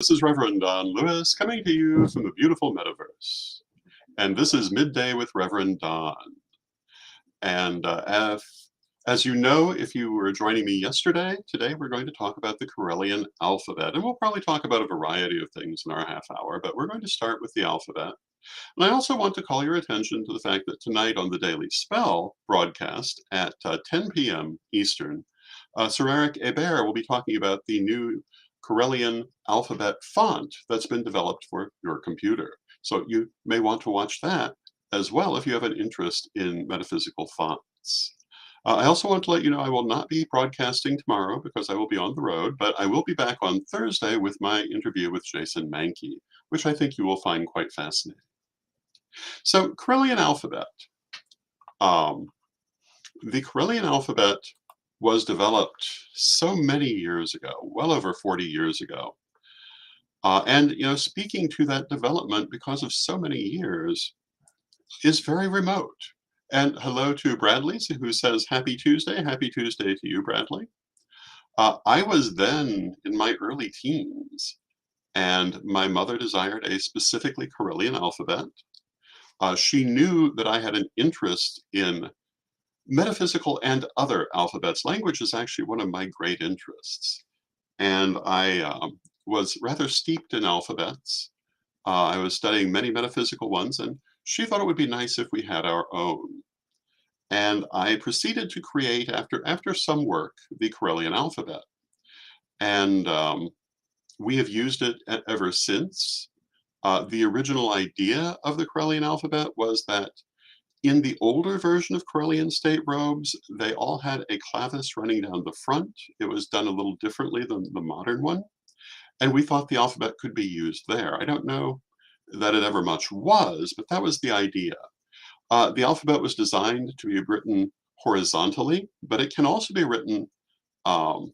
This is Reverend Don Lewis coming to you from the beautiful metaverse. And this is Midday with Reverend Don. And as you know, if you were joining me yesterday, today we're going to talk about the Correllian alphabet. And we'll probably talk about a variety of things in our half hour, but we're going to start with the alphabet. And I also want to call your attention to the fact that tonight on the Daily Spell broadcast at 10 p.m. Eastern, Sir Eric Hebert will be talking about the new Correllian alphabet font that's been developed for your computer. So you may want to watch that as well if you have an interest in metaphysical fonts. I also want to let you know I will not be broadcasting tomorrow because I will be on the road, but I will be back on Thursday with my interview with Jason Mankey, which I think you will find quite fascinating. So, Correllian alphabet. Um, the Correllian alphabet was developed so many years ago, well over 40 years ago. And, speaking to that development because of so many years is very remote. And hello to Bradley, who says, Happy Tuesday. Happy Tuesday to you, Bradley. I was then in my early teens, and my mother desired a specifically Correllian alphabet. She knew that I had an interest in metaphysical and other alphabets. Language is actually one of my great interests. And I was rather steeped in alphabets. I was studying many metaphysical ones, and she thought it would be nice if we had our own. And I proceeded to create, after some work, the Correllian alphabet. And we have used it ever since. The original idea of the Correllian alphabet was that in the older version of Correllian state robes, they all had a clavis running down the front. It was done a little differently than the modern one. And we thought the alphabet could be used there. I don't know that it ever much was, but that was the idea. The alphabet was designed to be written horizontally, but it can also be written, I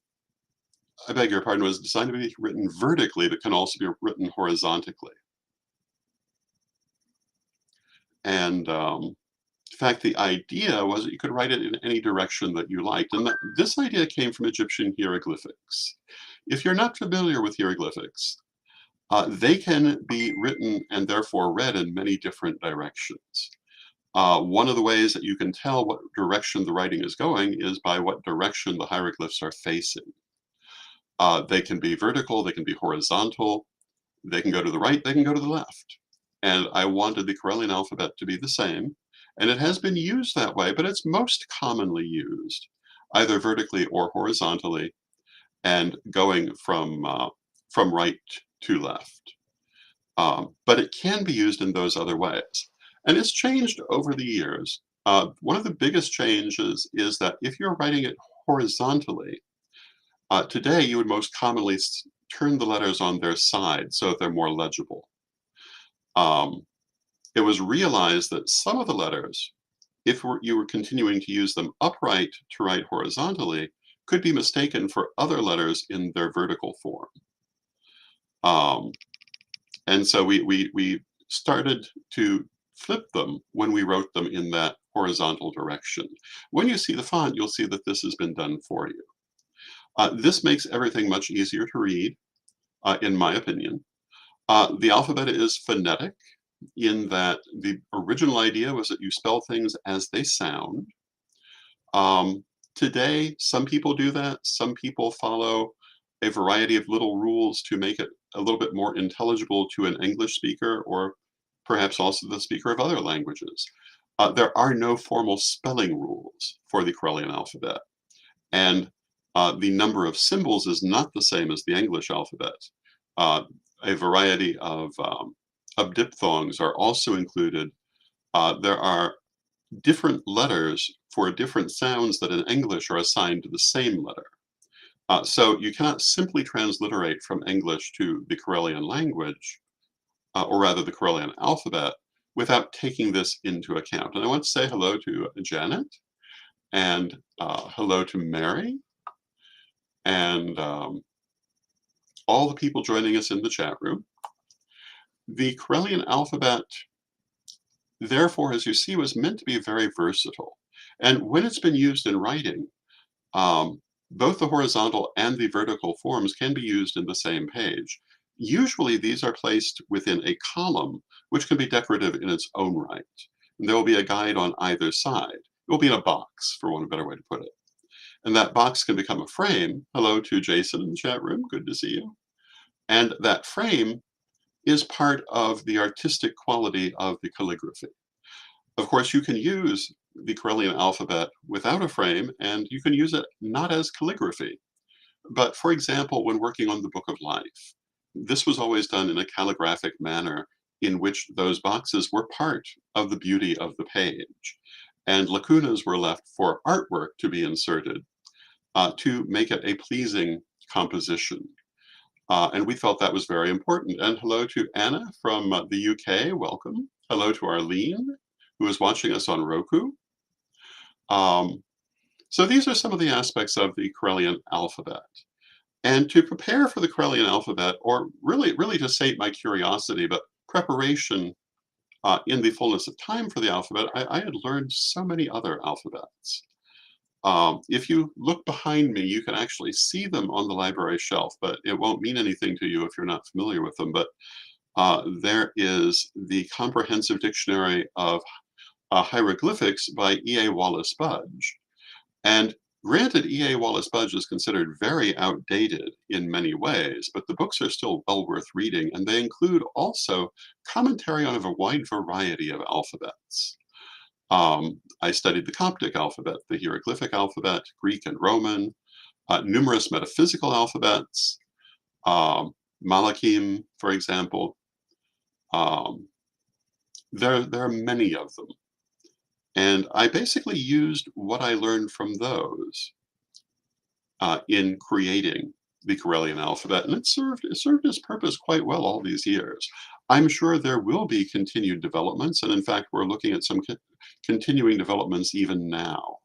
beg your pardon, was designed to be written vertically, but can also be written horizontally. And in fact, the idea was that you could write it in any direction that you liked. And this idea came from Egyptian hieroglyphics. If you're not familiar with hieroglyphics, they can be written and therefore read in many different directions. One of the ways that you can tell what direction the writing is going is by what direction the hieroglyphs are facing. They can be vertical, they can be horizontal, they can go to the right, they can go to the left. And I wanted the Correllian alphabet to be the same. And it has been used that way, but it's most commonly used either vertically or horizontally and going from right to left. But it can be used in those other ways. And it's changed over the years. One of the biggest changes is that if you're writing it horizontally, today you would most commonly turn the letters on their side so that they're more legible. It was realized that some of the letters, if you were continuing to use them upright to write horizontally, could be mistaken for other letters in their vertical form. And so we started to flip them when we wrote them in that horizontal direction. When you see the font, you'll see that this has been done for you. This makes everything much easier to read, in my opinion. The alphabet is phonetic in that the original idea was that you spell things as they sound. Today, some people do that. Some people follow a variety of little rules to make it a little bit more intelligible to an English speaker or perhaps also the speaker of other languages. There are no formal spelling rules for the Correllian alphabet. And the number of symbols is not the same as the English alphabet. A variety of diphthongs are also included. There are different letters for different sounds that in English are assigned to the same letter. So you cannot simply transliterate from English to the Correllian language, or rather the Correllian alphabet, without taking this into account. And I want to say hello to Janet, and hello to Mary, and all the people joining us in the chat room. The Correllian alphabet, therefore, as you see, was meant to be very versatile. And when it's been used in writing, both the horizontal and the vertical forms can be used in the same page. Usually these are placed within a column, which can be decorative in its own right. And there will be a guide on either side. It will be in a box, for one better way to put it. And that box can become a frame. Hello to Jason in the chat room. Good to see you. And that frame is part of the artistic quality of the calligraphy. Of course, you can use the Correllian alphabet without a frame, and you can use it not as calligraphy. But for example, when working on the Book of Life, this was always done in a calligraphic manner in which those boxes were part of the beauty of the page. And lacunas were left for artwork to be inserted to make it a pleasing composition. And we felt that was very important. And hello to Anna from the UK, welcome. Hello to Arlene, who is watching us on Roku. So these are some of the aspects of the Correllian alphabet. And to prepare for the Correllian alphabet, or really to sate my curiosity, but preparation in the fullness of time for the alphabet, I had learned so many other alphabets. If you look behind me, you can actually see them on the library shelf, but it won't mean anything to you if you're not familiar with them. But there is the Comprehensive Dictionary of Hieroglyphics by E.A. Wallace Budge. And granted, E.A. Wallace Budge is considered very outdated in many ways, but the books are still well worth reading, and they include also commentary on a wide variety of alphabets. I studied the Coptic alphabet, the hieroglyphic alphabet, Greek and Roman, numerous metaphysical alphabets, Malachim, for example. There are many of them. And I basically used what I learned from those in creating the Correllian alphabet, and it served its purpose quite well all these years. I'm sure there will be continued developments, and in fact, we're looking at some continuing developments even now.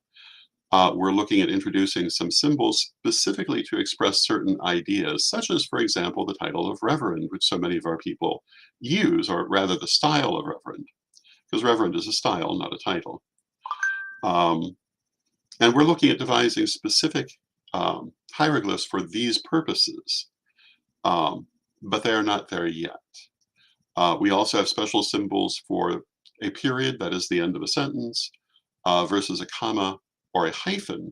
We're looking at introducing some symbols specifically to express certain ideas, such as, for example, the title of Reverend, which so many of our people use, or rather the style of Reverend, because Reverend is a style, not a title. And we're looking at devising specific hieroglyphs for these purposes, but they are not there yet. We also have special symbols for a period, that is the end of a sentence, versus a comma or a hyphen,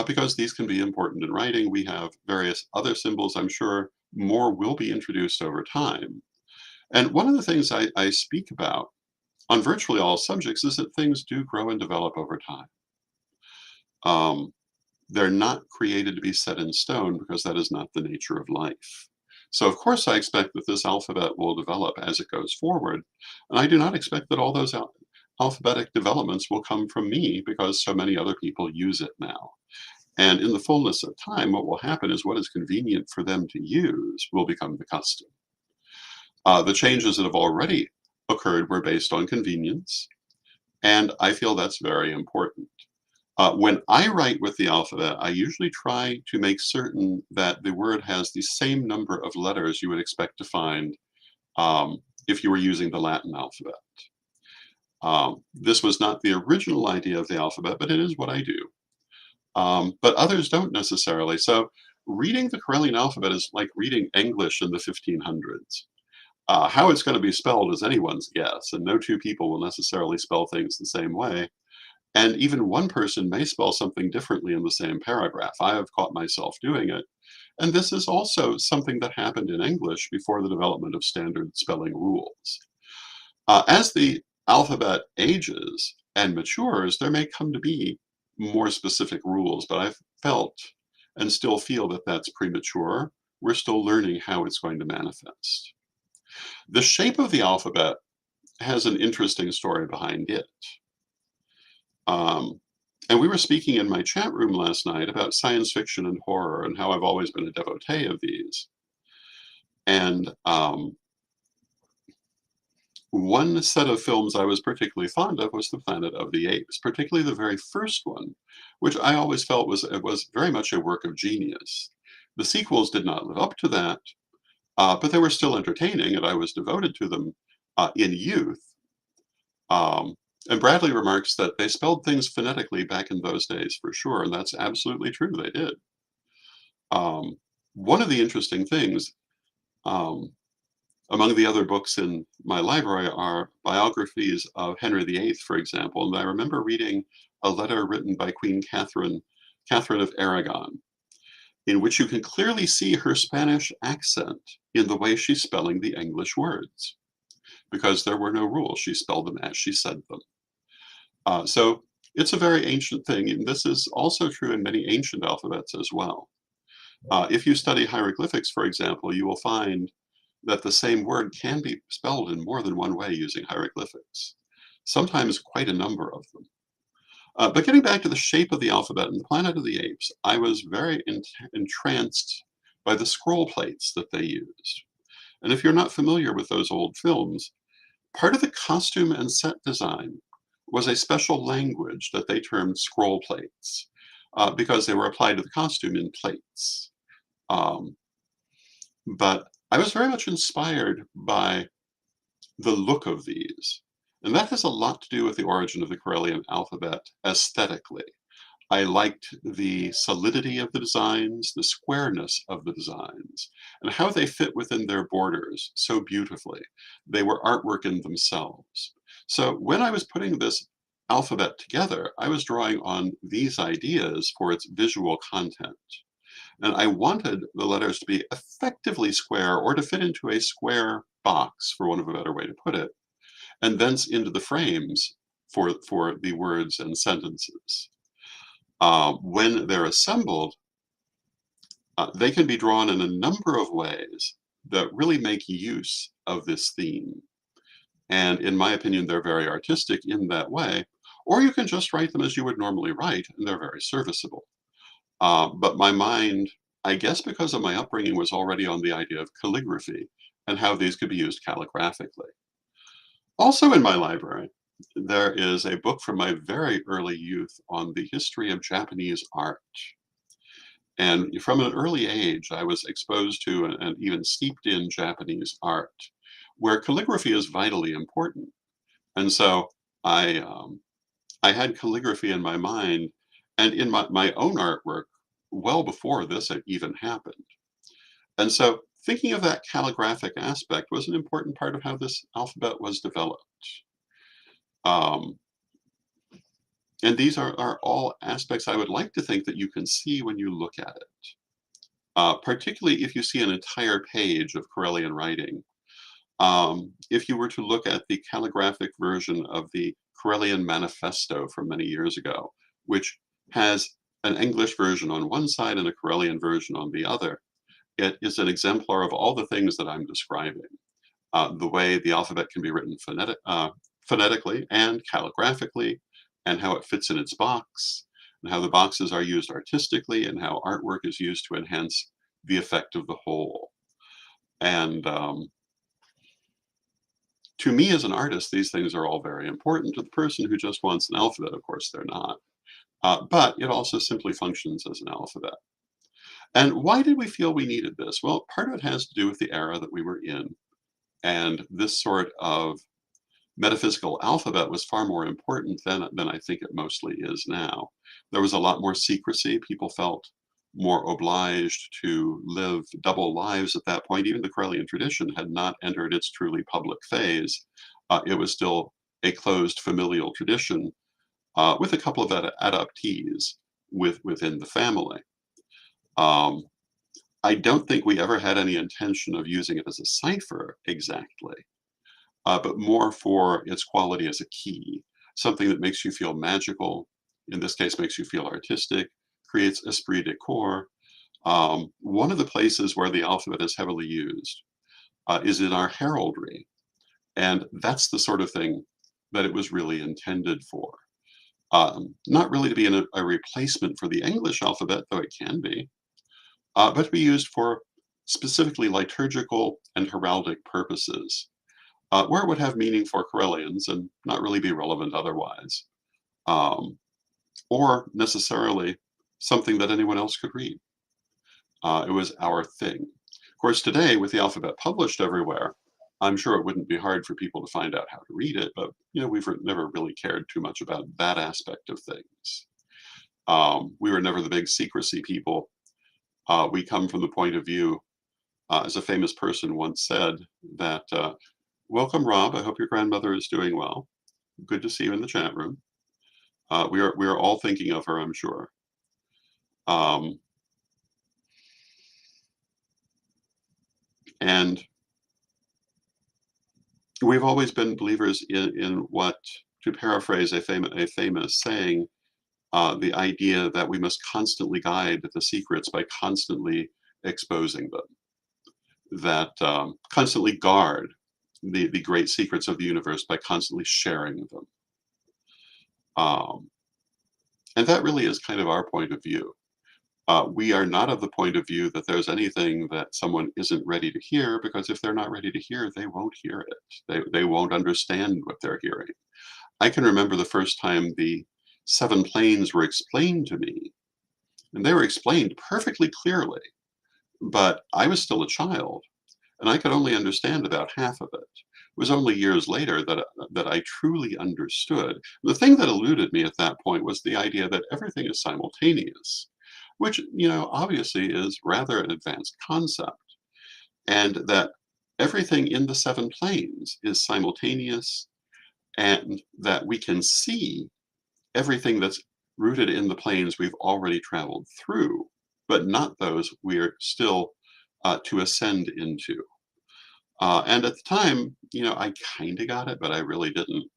because these can be important in writing. We have various other symbols. I'm sure more will be introduced over time. And one of the things I speak about on virtually all subjects is that things do grow and develop over time. They're not created to be set in stone because that is not the nature of life. So of course I expect that this alphabet will develop as it goes forward. And I do not expect that all those alphabetic developments will come from me because so many other people use it now. And in the fullness of time, what will happen is what is convenient for them to use will become the custom. The changes that have already occurred were based on convenience, and I feel that's very important. When I write with the alphabet, I usually try to make certain that the word has the same number of letters you would expect to find if you were using the Latin alphabet. This was not the original idea of the alphabet, but it is what I do. But others don't necessarily. So reading the Correllian alphabet is like reading English in the 1500s. How it's going to be spelled is anyone's guess, and no two people will necessarily spell things the same way. And even one person may spell something differently in the same paragraph. I have caught myself doing it. And this is also something that happened in English before the development of standard spelling rules. As the alphabet ages and matures, there may come to be more specific rules, but I've felt and still feel that that's premature. We're still learning how it's going to manifest. The shape of the alphabet has an interesting story behind it. And we were speaking in my chat room last night about science fiction and horror and how I've always been a devotee of these. And one set of films I was particularly fond of was The Planet of the Apes, particularly the very first one, which I always felt was very much a work of genius. The sequels did not live up to that, but they were still entertaining, and I was devoted to them in youth. And Bradley remarks that they spelled things phonetically back in those days for sure, and that's absolutely true, they did. One of the interesting things Um, Among the other books in my library are biographies of Henry VIII, for example, and I remember reading a letter written by Queen Catherine of Aragon, in which you can clearly see her Spanish accent in the way she's spelling the English words, because there were no rules. She spelled them as she said them. So it's a very ancient thing, and this is also true in many ancient alphabets as well. If you study hieroglyphics, for example, you will find that the same word can be spelled in more than one way using hieroglyphics, sometimes quite a number of them. But getting back to the shape of the alphabet in the Planet of the Apes, I was very entranced by the scroll plates that they used. And if you're not familiar with those old films, part of the costume and set design was a special language that they termed scroll plates, because they were applied to the costume in plates. Um, but I was very much inspired by the look of these. And that has a lot to do with the origin of the Correllian alphabet aesthetically. I liked the solidity of the designs, the squareness of the designs, and how they fit within their borders so beautifully. They were artwork in themselves. So when I was putting this alphabet together, I was drawing on these ideas for its visual content. And I wanted the letters to be effectively square or to fit into a square box, for want of a better way to put it, and thence into the frames for the words and sentences. When they're assembled, they can be drawn in a number of ways that really make use of this theme. And in my opinion, they're very artistic in that way. Or you can just write them as you would normally write, and they're very serviceable. But my mind, I guess because of my upbringing, was already on the idea of calligraphy and how these could be used calligraphically. Also in my library, there is a book from my very early youth on the history of Japanese art. And from an early age, I was exposed to and even steeped in Japanese art, where calligraphy is vitally important. And so I had calligraphy in my mind and in my own artwork well before this had even happened. And so thinking of that calligraphic aspect was an important part of how this alphabet was developed. Um, and these are all aspects I would like to think that you can see when you look at it. Particularly if you see an entire page of Correllian writing. If you were to look at the calligraphic version of the Correllian Manifesto from many years ago, which has an English version on one side and a Correllian version on the other, it is an exemplar of all the things that I'm describing. The way the alphabet can be written phonetically and calligraphically, and how it fits in its box, and how the boxes are used artistically, and how artwork is used to enhance the effect of the whole. And to me as an artist, these things are all very important. To the person who just wants an alphabet, of course, they're not. But it also simply functions as an alphabet. And why did we feel we needed this? Well, part of it has to do with the era that we were in. And this sort of metaphysical alphabet was far more important than I think it mostly is now. There was a lot more secrecy. People felt more obliged to live double lives at that point. Even the Correllian tradition had not entered its truly public phase. It was still a closed familial tradition with a couple of adoptees within the family. Um, I don't think we ever had any intention of using it as a cipher exactly, but more for its quality as a key, something that makes you feel magical, in this case makes you feel artistic, creates esprit de corps. One of the places where the alphabet is heavily used is in our heraldry, and that's the sort of thing that it was really intended for. Not really to be a replacement for the English alphabet, though it can be, but to be used for specifically liturgical and heraldic purposes, where it would have meaning for Correllians and not really be relevant otherwise, or necessarily something that anyone else could read. It was our thing. Of course, today, with the alphabet published everywhere, I'm sure it wouldn't be hard for people to find out how to read it, but we've never really cared too much about that aspect of things. We were never the big secrecy people. We come from the point of view as a famous person once said, that welcome, Rob. I hope your grandmother is doing well. Good to see you in the chat room. We are all thinking of her, I'm sure. Um, and we've always been believers in what, to paraphrase a famous saying, the idea that we must constantly guide the secrets by constantly exposing them, that constantly guard the great secrets of the universe by constantly sharing them. Um, and that really is kind of our point of view. We are not of the point of view that there's anything that someone isn't ready to hear, because if they're not ready to hear, they won't hear it. They won't understand what they're hearing. I can remember the first time the seven planes were explained to me, and they were explained perfectly clearly, but I was still a child, and I could only understand about half of it. It was only years later that I truly understood. The thing that eluded me at that point was the idea that everything is simultaneous, which, obviously is rather an advanced concept, and that everything in the seven planes is simultaneous, and that we can see everything that's rooted in the planes we've already traveled through, but not those we're still to ascend into. And at the time, I kind of got it, but I really didn't.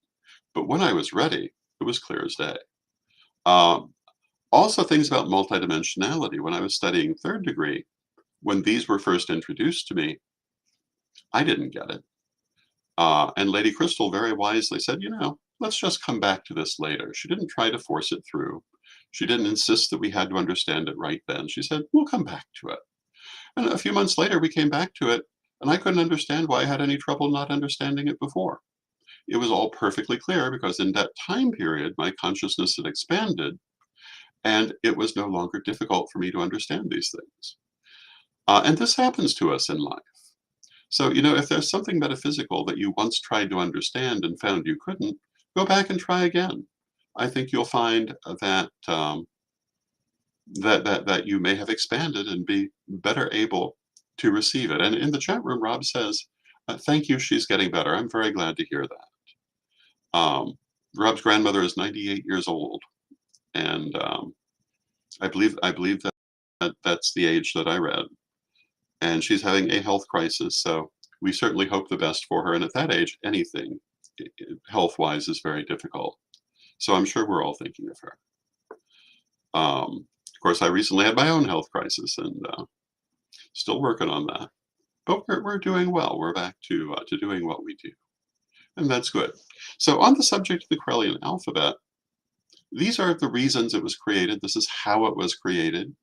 But when I was ready, it was clear as day. Um, Also, things about multidimensionality. When I was studying third degree, when these were first introduced to me, I didn't get it. And Lady Crystal very wisely said, let's just come back to this later. She didn't try to force it through. She didn't insist that we had to understand it right then. She said, we'll come back to it. And a few months later, we came back to it, and I couldn't understand why I had any trouble not understanding it before. It was all perfectly clear because in that time period, my consciousness had expanded, and it was no longer difficult for me to understand these things. And this happens to us in life. So, if there's something metaphysical that you once tried to understand and found you couldn't, go back and try again. I think you'll find that you may have expanded and be better able to receive it. And in the chat room, Rob says, "Thank you. She's getting better. I'm very glad to hear that." Rob's grandmother is 98 years old, and I believe that that's the age that I read. And she's having a health crisis, so we certainly hope the best for her. And at that age, anything health-wise is very difficult. So I'm sure we're all thinking of her. Of course, I recently had my own health crisis, and still working on that. But we're doing well. We're back to doing what we do, and that's good. So on the subject of the Correllian alphabet, these are the reasons it was created. This is how it was created.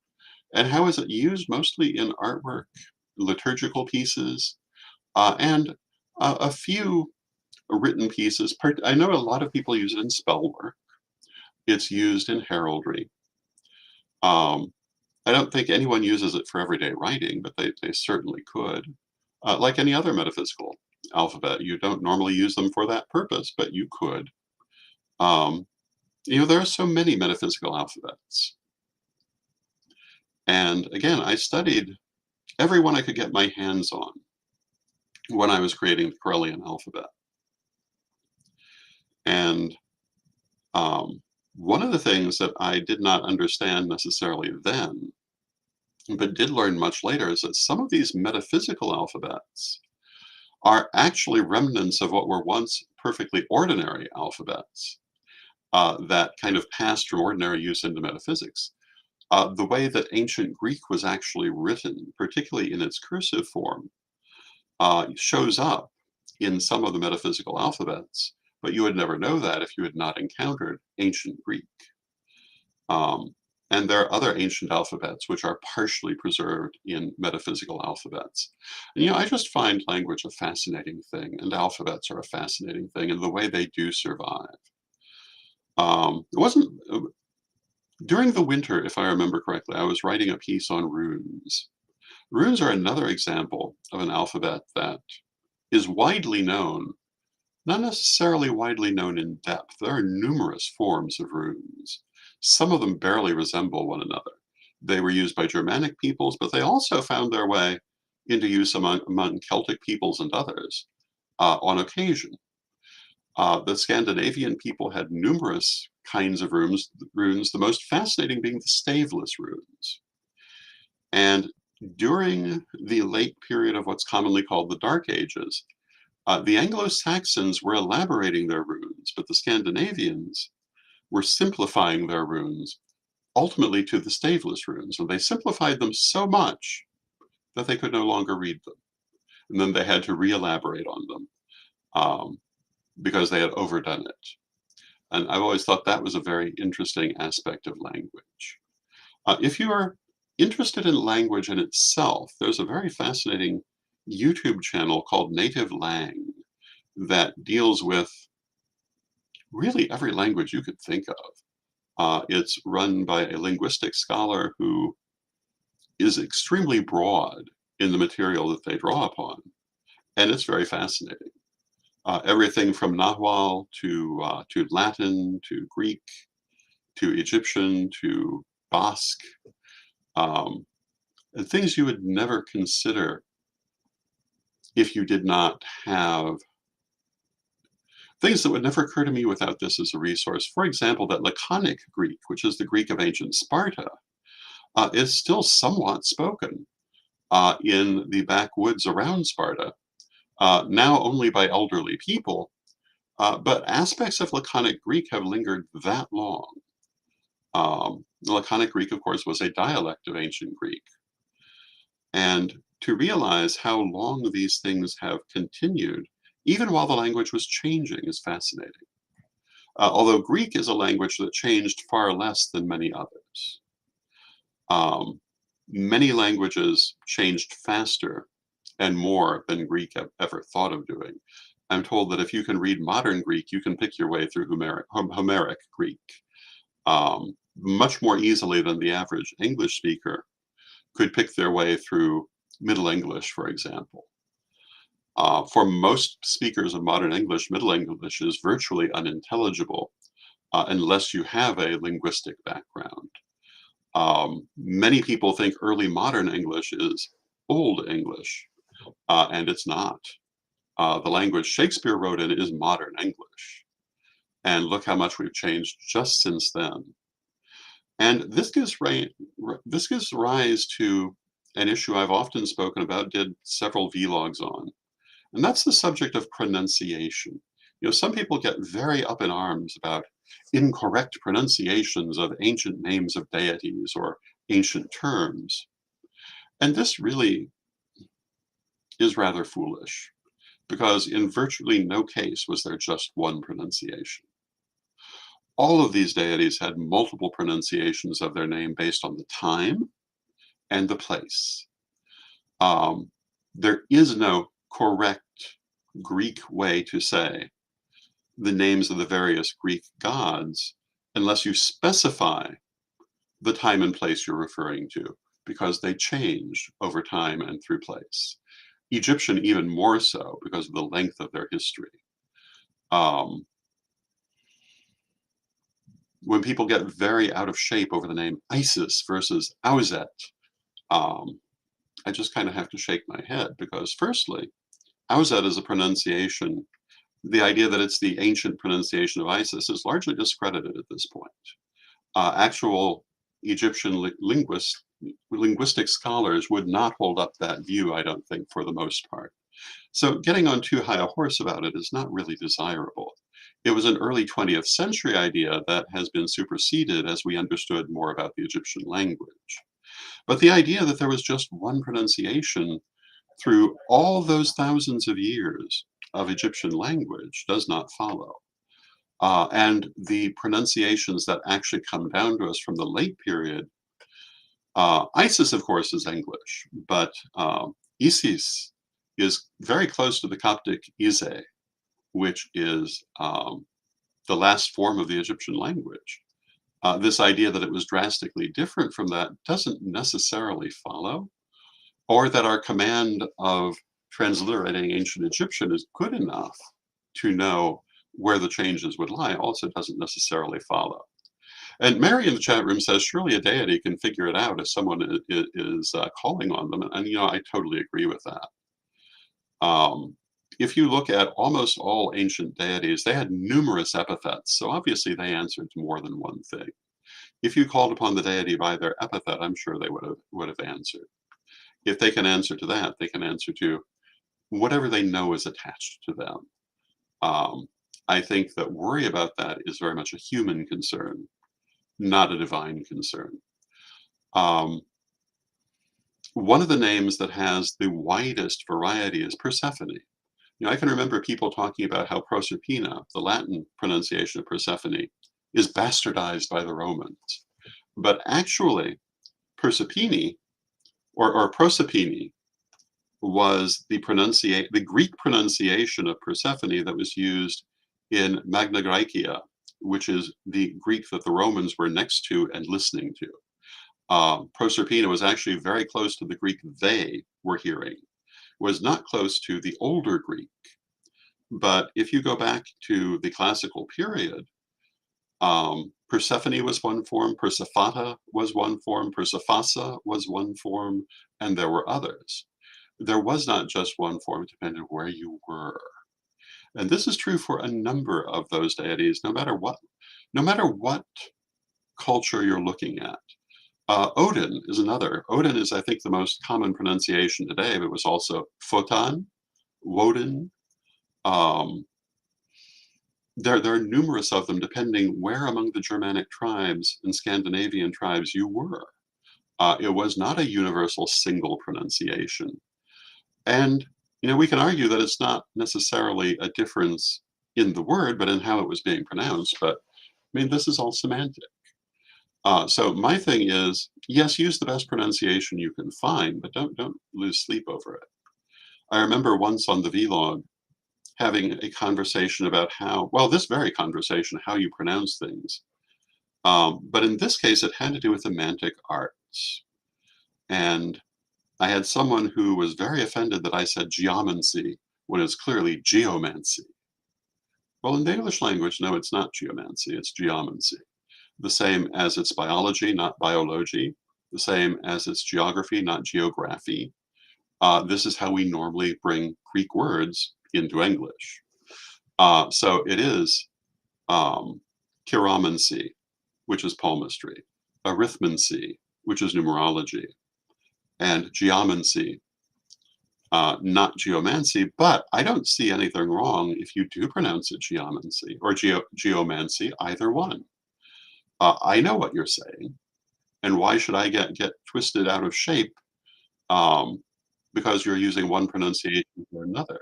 And how is it used? Mostly in artwork, liturgical pieces, and a few written pieces. I know a lot of people use it in spell work. It's used in heraldry. Um, I don't think anyone uses it for everyday writing, but they certainly could. Like any other metaphysical alphabet, you don't normally use them for that purpose, but you could. Um, there are so many metaphysical alphabets. And again, I studied every one I could get my hands on when I was creating the Correllian alphabet. And one of the things that I did not understand necessarily then, but did learn much later, is that some of these metaphysical alphabets are actually remnants of what were once perfectly ordinary alphabets that kind of passed from ordinary use into metaphysics. The way that ancient Greek was actually written, particularly in its cursive form, shows up in some of the metaphysical alphabets, but you would never know that if you had not encountered ancient Greek. And there are other ancient alphabets which are partially preserved in metaphysical alphabets. And I just find language a fascinating thing, and alphabets are a fascinating thing, and the way they do survive. It wasn't during the winter, if I remember correctly, I was writing a piece on runes. Runes are another example of an alphabet that is widely known, not necessarily widely known in depth. There are numerous forms of runes. Some of them barely resemble one another. They were used by Germanic peoples, but they also found their way into use among Celtic peoples and others on occasion. The Scandinavian people had numerous kinds of runes, the most fascinating being the staveless runes. And during the late period of what's commonly called the Dark Ages, the Anglo-Saxons were elaborating their runes, but the Scandinavians were simplifying their runes, ultimately to the staveless runes. And they simplified them so much that they could no longer read them. And then they had to re-elaborate on them because they had overdone it. And I've always thought that was a very interesting aspect of language. If you are interested in language in itself, there's a very fascinating YouTube channel called Native Lang that deals with really every language you could think of. It's run by a linguistic scholar who is extremely broad in the material that they draw upon, and it's very fascinating. Everything from Nahuatl to Latin to Greek to Egyptian to Basque, and things you would never consider if you did not have things that would never occur to me without this as a resource. For example, that Laconic Greek, which is the Greek of ancient Sparta, is still somewhat spoken in the backwoods around Sparta, now only by elderly people, but aspects of Laconic Greek have lingered that long. The Laconic Greek, of course, was a dialect of ancient Greek. And to realize how long these things have continued, even while the language was changing, is fascinating. Although Greek is a language that changed far less than many others. Many languages changed faster and more than Greek ever thought of doing. I'm told that if you can read modern Greek, you can pick your way through Homeric Greek much more easily than the average English speaker could pick their way through Middle English, for example. For most speakers of modern English, Middle English is virtually unintelligible unless you have a linguistic background. Many people think early modern English is Old English, and it's not. The language Shakespeare wrote in is modern English. And look how much we've changed just since then. And this gives rise to an issue I've often spoken about, did several vlogs on, and that's the subject of pronunciation. You know, some people get very up in arms about incorrect pronunciations of ancient names of deities or ancient terms. And this really is rather foolish, because in virtually no case was there just one pronunciation. All of these deities had multiple pronunciations of their name based on the time and the place. There is no correct Greek way to say the names of the various Greek gods unless you specify the time and place you're referring to, because they changed over time and through place. Egyptian even more so because of the length of their history. When people get very out of shape over the name Isis versus Auzet, I just kind of have to shake my head, because firstly, Auzet is a pronunciation. The idea that it's the ancient pronunciation of Isis is largely discredited at this point. Actual Egyptian linguistic scholars would not hold up that view, I don't think, for the most part. So getting on too high a horse about it is not really desirable. It was an early 20th century idea that has been superseded as we understood more about the Egyptian language. But the idea that there was just one pronunciation through all those thousands of years of Egyptian language does not follow. And the pronunciations that actually come down to us from the late period, Isis, of course, is English, but Isis is very close to the Coptic Ize, which is the last form of the Egyptian language. This idea that it was drastically different from that doesn't necessarily follow, or that our command of transliterating ancient Egyptian is good enough to know where the changes would lie also doesn't necessarily follow. And Mary in the chat room says, surely a deity can figure it out if someone is calling on them. And, I totally agree with that. If you look at almost all ancient deities, they had numerous epithets. So obviously they answered to more than one thing. If you called upon the deity by their epithet, I'm sure they would have answered. If they can answer to that, they can answer to whatever they know is attached to them. I think that worry about that is very much a human concern, not a divine concern. One of the names that has the widest variety is Persephone. I can remember people talking about how Proserpina, the Latin pronunciation of Persephone, is bastardized by the Romans. But actually, Persephone, or Proserpine, was the Greek pronunciation of Persephone that was used in Magna Graecia, which is the Greek that the Romans were next to and listening to. Proserpina was actually very close to the Greek they were hearing, was not close to the older Greek. But if you go back to the classical period, Persephone was one form, Persephata was one form, Persephassa was one form, and there were others. There was not just one form depending on where you were. And this is true for a number of those deities, no matter what culture you're looking at. Odin is another. Odin is, I think, the most common pronunciation today, but it was also Wotan, Woden. There are numerous of them, depending where among the Germanic tribes and Scandinavian tribes you were. It was not a universal single pronunciation. And, we can argue that it's not necessarily a difference in the word, but in how it was being pronounced. But, this is all semantic. So my thing is, yes, use the best pronunciation you can find, but don't lose sleep over it. I remember once on the vlog having a conversation about this very conversation, how you pronounce things. But in this case, it had to do with semantic arts. And I had someone who was very offended that I said geomancy when it's clearly geomancy. Well, in the English language, no, it's not geomancy, it's geomancy. The same as it's biology, not biology. The same as it's geography, not geography. This is how we normally bring Greek words into English. So it is chiromancy, which is palmistry, arithmancy, which is numerology, and geomancy, not geomancy, but I don't see anything wrong if you do pronounce it geomancy or geomancy, either one. I know what you're saying, and why should I get twisted out of shape because you're using one pronunciation or another?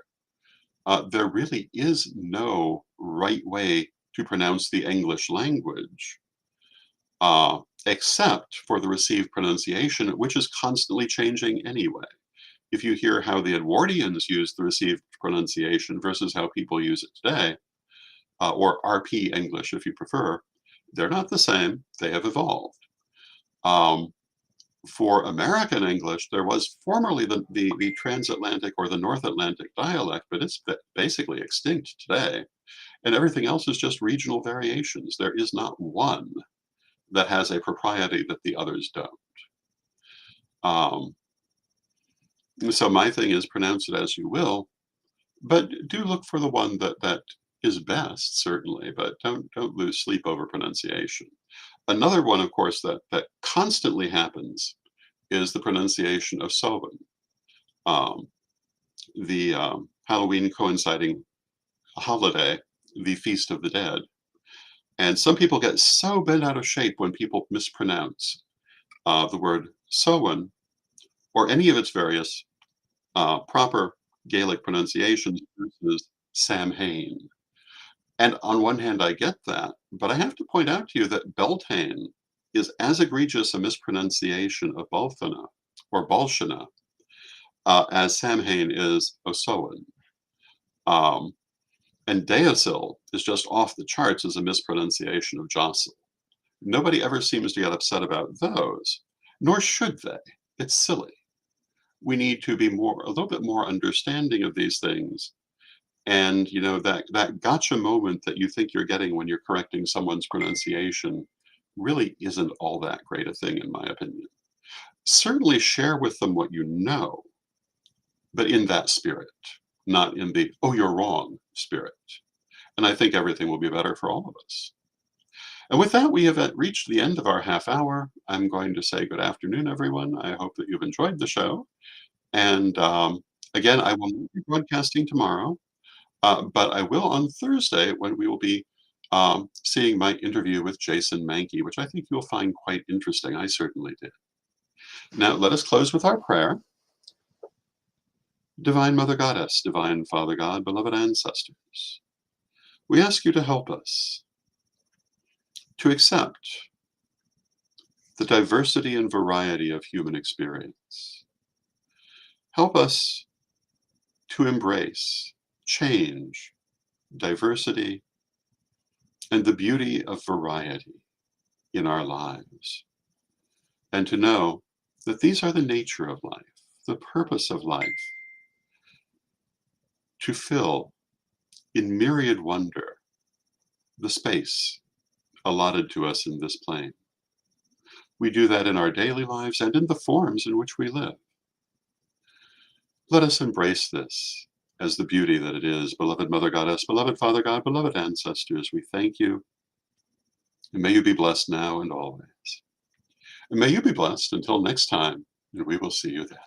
There really is no right way to pronounce the English language, except for the received pronunciation, which is constantly changing anyway. If you hear how the Edwardians used the received pronunciation versus how people use it today, or RP English if you prefer, they're not the same. They have evolved. For American English, there was formerly the transatlantic or the North Atlantic dialect, but it's basically extinct today. And everything else is just regional variations. There is not one that has a propriety that the others don't. So my thing is pronounce it as you will, but do look for the one that is best, certainly, but don't lose sleep over pronunciation. Another one, of course, that constantly happens is the pronunciation of Samhain, the Halloween coinciding holiday, the Feast of the Dead. And some people get so bent out of shape when people mispronounce the word Samhain or any of its various proper Gaelic pronunciations versus Samhain. And on one hand, I get that, but I have to point out to you that Beltane is as egregious a mispronunciation of Balthana or Balshana as Samhain is Osoan. And Deosil is just off the charts as a mispronunciation of Jostle. Nobody ever seems to get upset about those, nor should they. It's silly. We need to be a little bit more understanding of these things. And that gotcha moment that you think you're getting when you're correcting someone's pronunciation, really isn't all that great a thing, in my opinion. Certainly share with them what you know, but in that spirit, not in the, oh, you're wrong spirit. And I think everything will be better for all of us. And with that, we have reached the end of our half hour. I'm going to say good afternoon, everyone. I hope that you've enjoyed the show. And again, I will not be broadcasting tomorrow, but I will on Thursday when we will be seeing my interview with Jason Mankey, which I think you'll find quite interesting. I certainly did. Now, let us close with our prayer. Divine Mother Goddess, Divine Father God, beloved ancestors, we ask you to help us to accept the diversity and variety of human experience. Help us to embrace change, diversity, and the beauty of variety in our lives, and to know that these are the nature of life, the purpose of life, to fill in myriad wonder the space allotted to us in this plane. We do that in our daily lives and in the forms in which we live. Let us embrace this as the beauty that it is. Beloved Mother Goddess, beloved Father God, beloved ancestors, we thank you. And may you be blessed now and always. And may you be blessed until next time, and we will see you then.